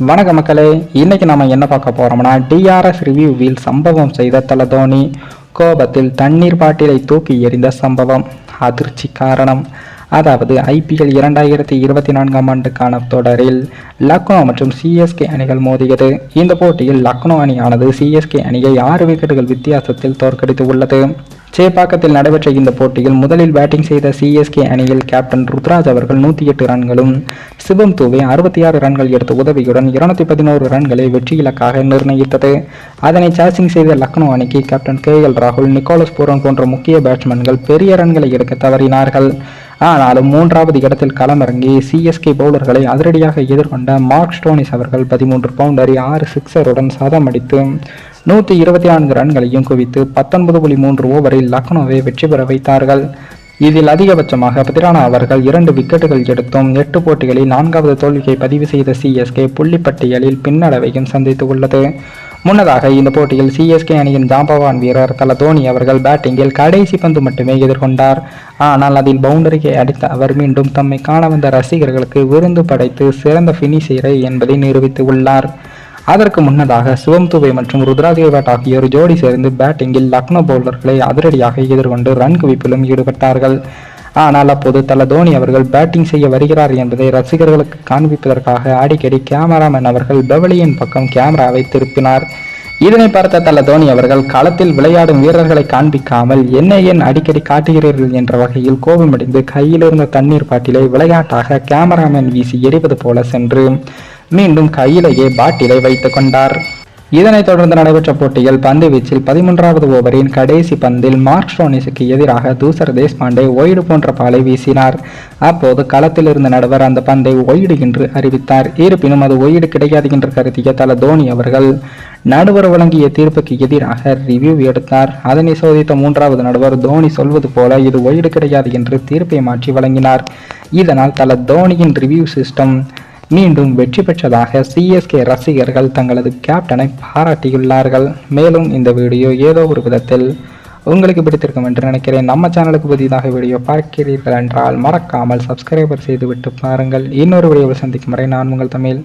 வணக்க மக்களே, இன்னைக்கு நாம என்ன பார்க்க போறோம்னா டிஆர்எஸ் ரிவ்யூவில் சம்பவம் செய்த தல தோனி கோபத்தில் தண்ணீர் பாட்டிலை தூக்கி எறிந்த சம்பவம். அதிர்ச்சி காரணம் அதாவது ஐபிஎல் 2024 ஆண்டுக்கான தொடரில் லக்னோ மற்றும் சிஎஸ்கே அணிகள் மோதியது. இந்த போட்டியில் லக்னோ அணியானது சிஎஸ்கே அணியை 6 விக்கெட்டுகள் வித்தியாசத்தில் தோற்கடித்து உள்ளது. சேப்பாக்கத்தில் நடைபெற்ற இந்த போட்டியில் முதலில் பேட்டிங் செய்த சிஎஸ்கே அணியில் கேப்டன் ருத்ராஜ் அவர்கள் 108 ரன்களும், சிவம் தூவே 66 ரன்கள் எடுத்த உதவியுடன் 211 ரன்களை வெற்றி இலக்காக நிர்ணயித்தது. அதனை சேசிங் செய்த லக்னோ அணிக்கு கேப்டன் KL ராகுல், நிக்கோலஸ் பூரன் போன்ற முக்கிய பேட்ஸ்மேன்கள் பெரிய ரன்களை எடுக்க தவறினார்கள். ஆனாலும் 3வது இடத்தில் களமிறங்கி சிஎஸ்கே பவுலர்களை அதிரடியாக எதிர்கொண்ட மார்க் ஸ்டோனிஸ் அவர்கள் 13 பவுண்டரி 6 சிக்ஸருடன் சதம் அடித்து 124 ரன்களையும் குவித்து 19.3 ஓவரில் லக்னோவை வெற்றி பெற வைத்தார்கள். இதில் அதிகபட்சமாக பத்திரானா அவர்கள் 2 விக்கெட்டுகள் எடுத்தும் 8 போட்டிகளில் 4வது தோல்வியை பதிவு செய்த சிஎஸ்கே புள்ளிப்பட்டியலில் பின்னடைவையும் சந்தித்து உள்ளது. முன்னதாக இந்த போட்டியில் சிஎஸ்கே அணியின் ஜாம்பவான் வீரர் தல தோனி அவர்கள் பேட்டிங்கில் கடைசி பந்து மட்டுமே எதிர்கொண்டார். ஆனால் அதில் பவுண்டரியை அடித்த அவர் மீண்டும் தம்மை காண வந்த ரசிகர்களுக்கு விருந்து படைத்து சிறந்த பினிஷரை என்பதை நிரூபித்து உள்ளார். அதற்கு முன்னதாக சிவம் துபே மற்றும் ருத்ராஜ் கேவாட் ஆகியோர் ஜோடி சேர்ந்து பேட்டிங்கில் லக்னோ பவுலர்களை அதிரடியாக எதிர்கொண்டு ரன் குவிப்பிலும் ஈடுபட்டார்கள். ஆனால் அப்போது தல தோனி அவர்கள் பேட்டிங் செய்ய வருகிறார் என்பதை ரசிகர்களுக்கு காண்பிப்பதற்காக அடிக்கடி கேமராமேன் அவர்கள் பெவலியின் பக்கம் கேமராவை திருப்பினார். இதனை பார்த்த தல தோனி அவர்கள் களத்தில் விளையாடும் வீரர்களை காண்பிக்காமல் என்ன ஏன் அடிக்கடி காட்டுகிறீர்கள் என்ற வகையில் கோபமடைந்து கையிலிருந்த தண்ணீர் பாட்டிலை விளையாட்டாக கேமராமேன் வீசி எறிவது போல சென்று மீண்டும் கையிலேயே பாட்டிலை வைத்துக் கொண்டார். இதனைத் தொடர்ந்து நடைபெற்ற போட்டியில் பந்து வீச்சில் 13வது ஓவரின் கடைசி பந்தில் மார்க் ஸ்டோனிஸுக்கு எதிராக தூசர் தேஷ்பாண்டே ஒய்டு போன்ற பாலை வீசினார். அப்போது களத்தில் இருந்த நடுவர் அந்த பந்தை ஒய்டு என்று அறிவித்தார். இருப்பினும் அது ஒய்டு கிடையாது என்று கருதிய தல தோனி அவர்கள் நடுவர் வழங்கிய தீர்ப்புக்கு எதிராக ரிவ்யூ எடுத்தார். அதனை சோதித்த 3வது நடுவர் தோனி சொல்வது போல இது ஒய்டு கிடையாது என்று தீர்ப்பை மாற்றி வழங்கினார். இதனால் தல தோனியின் ரிவ்யூ சிஸ்டம் மீண்டும் வெற்றி பெற்றதாக சிஎஸ்கே ரசிகர்கள் தங்களது கேப்டனை பாராட்டியுள்ளார்கள். மேலும் இந்த வீடியோ ஏதோ ஒரு விதத்தில் உங்களுக்கு பிடித்திருக்கும் என்று நினைக்கிறேன். நம்ம சேனலுக்கு புதிதாக வீடியோ பார்க்கிறீர்கள் என்றால் மறக்காமல் சப்ஸ்கிரைபர் செய்துவிட்டு பாருங்கள். இன்னொரு வீடியோவில் சந்திக்கும் வரை நான் உங்கள் தமிழ்.